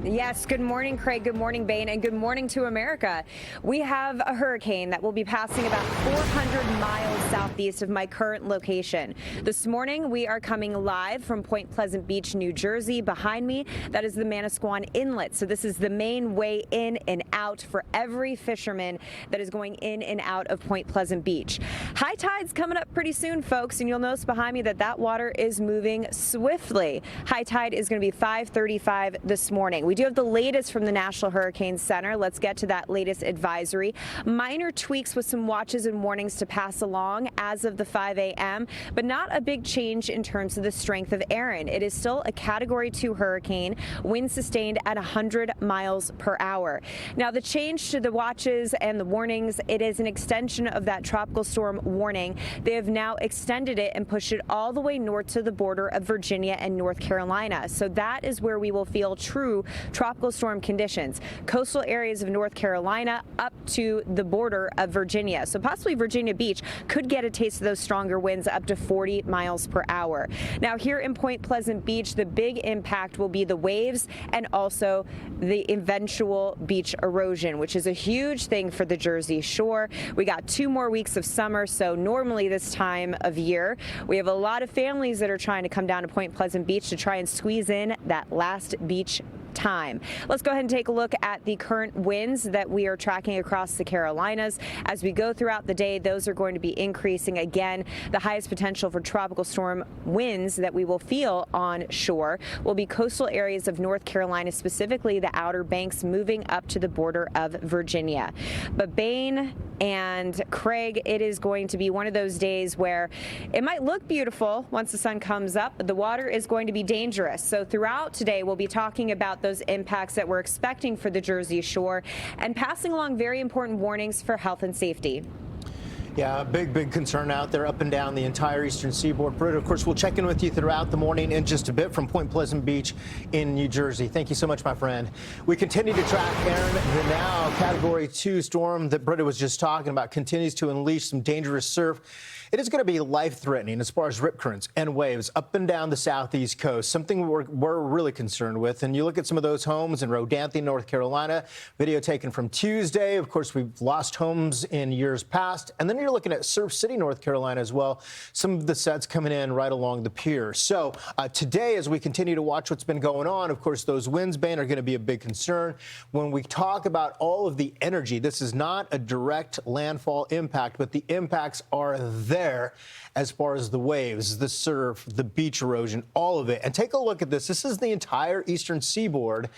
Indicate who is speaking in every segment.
Speaker 1: Yes, good morning, Craig. Good morning, Bayne, and good morning to America. We have a hurricane that will be passing about 400 miles southeast of my current location. This morning, we are coming live from Point Pleasant Beach, New Jersey. Behind me, that is the Manasquan Inlet. So this is the main way in and out for every fisherman that is going in and out of Point Pleasant Beach. High tide's coming up pretty soon, folks, and you'll notice behind me that that water is moving swiftly. High tide is going to be 5:35 this morning. We do have the latest from the National Hurricane Center. Let's get to that latest advisory. Minor tweaks with some watches and warnings to pass along as of the 5 a.m., but not a big change in terms of the strength of Erin. It is still a Category 2 hurricane, wind sustained at 100 miles per hour. Now, the change to the watches and the warnings, it is an extension of that tropical storm warning. They have now extended it and pushed it all the way north to the border of Virginia and North Carolina. So that is where we will feel true tropical storm conditions. Coastal areas of North Carolina up to the border of Virginia. So possibly Virginia Beach could get a taste of those stronger winds up to 40 miles per hour. Now here in Point Pleasant Beach, the big impact will be the waves and also the eventual beach erosion, which is a huge thing for the Jersey Shore. We got 2 more weeks of summer, so normally this time of year, we have a lot of families that are trying to come down to Point Pleasant Beach to try and squeeze in that last beach time. Let's go ahead and take a look at the current winds that we are tracking across the Carolinas. As we go throughout the day, those are going to be increasing again. The highest potential for tropical storm winds that we will feel on shore will be coastal areas of North Carolina, specifically the Outer Banks, moving up to the border of Virginia. But Bayne and Craig, it is going to be one of those days where it might look beautiful once the sun comes up, but the water is going to be dangerous. So throughout today, we'll be talking about those impacts that we're expecting for the Jersey Shore and passing along very important warnings for health and safety.
Speaker 2: Yeah, big concern out there up and down the entire eastern seaboard. Britta, of course, we'll check in with you throughout the morning in just a bit from Point Pleasant Beach in New Jersey. Thank you so much, my friend. We continue to track Erin. The now Category 2 storm that Britta was just talking about continues to unleash some dangerous surf. It is going to be life-threatening as far as rip currents and waves up and down the southeast coast, something we're really concerned with. And you look at some of those homes in Rodanthe, North Carolina, video taken from Tuesday. Of course, we've lost homes in years past. And then you're looking at Surf City, North Carolina as well. Some of the sets coming in right along the pier. So today, as we continue to watch what's been going on, of course, those winds, Bayne, are going to be a big concern. When we talk about all of the energy, this is not a direct landfall impact, but the impacts are there as far as the waves, the surf, the beach erosion, all of it. And take a look at this. This is the entire eastern seaboard,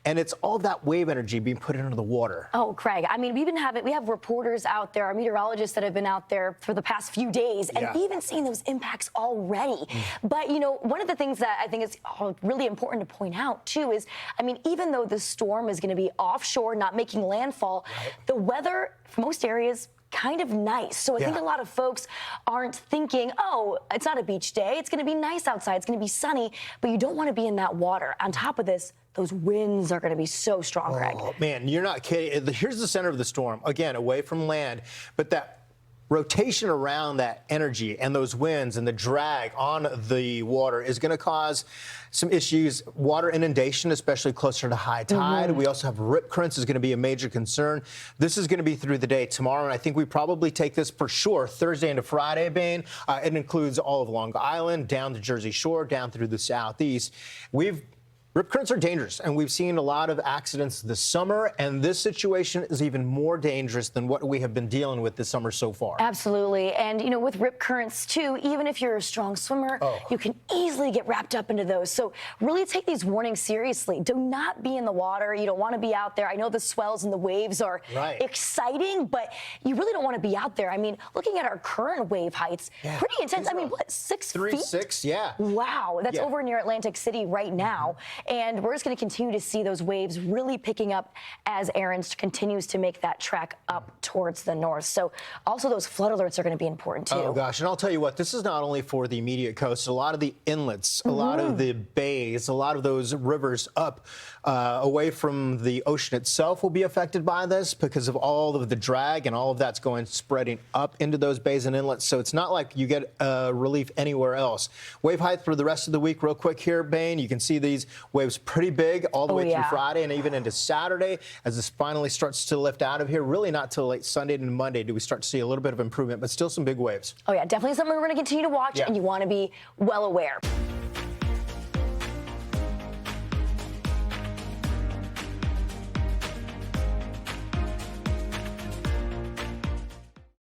Speaker 2: and it's all that wave energy being put into the water.
Speaker 3: Oh, Craig, I mean, we have reporters out there, our meteorologists that have been out there for the past few days, and even seen those impacts already. But, you know, one of the things that I think is really important to point out, too, is, I mean, even though the storm is going to be offshore, not making landfall, the weather for most areas kind of nice. So I think a lot of folks aren't thinking, oh, it's not a beach day. It's going to be nice outside. It's going to be sunny, but you don't want to be in that water. On top of this, those winds are going to be so strong, Craig.
Speaker 2: Oh, man, you're not kidding. Here's the center of the storm, again, away from land, but that rotation around that energy and those winds and the drag on the water is going to cause some issues. Water inundation, especially closer to high tide. We also have rip currents is going to be a major concern. This is going to be through the day tomorrow, and I think we probably take this for sure Thursday into Friday, Bayne. It includes all of Long Island, down the Jersey Shore, down through the southeast. Rip currents are dangerous, and we've seen a lot of accidents this summer, and this situation is even more dangerous than what we have been dealing with this summer so far.
Speaker 3: Absolutely. And, you know, with rip currents, too, even if you're a strong swimmer, you can easily get wrapped up into those. So really take these warnings seriously. Do not be in the water. You don't want to be out there. I know the swells and the waves are exciting, but you really don't want to be out there. I mean, looking at our current wave heights, pretty intense. I mean, what, 6 feet?
Speaker 2: 6, yeah.
Speaker 3: Wow. That's over near Atlantic City right now. And we're just going to continue to see those waves really picking up as Erin continues to make that trek up towards the north. So also those flood alerts are going to be important, too.
Speaker 2: Oh, gosh. And I'll tell you what, this is not only for the immediate coast. A lot of the inlets, a lot of the bays, a lot of those rivers up away from the ocean itself will be affected by this because of all of the drag and all of that's spreading up into those bays and inlets. So it's not like you get relief anywhere else. Wave height for the rest of the week real quick here, Bayne. You can see these Waves pretty big all the way
Speaker 3: yeah.
Speaker 2: through Friday and even into Saturday. As this finally starts to lift out of here, really not till late Sunday and Monday do we start to see a little bit of improvement, but still some big waves.
Speaker 3: Oh, yeah, definitely something we're going to continue to watch, and you want to be well aware.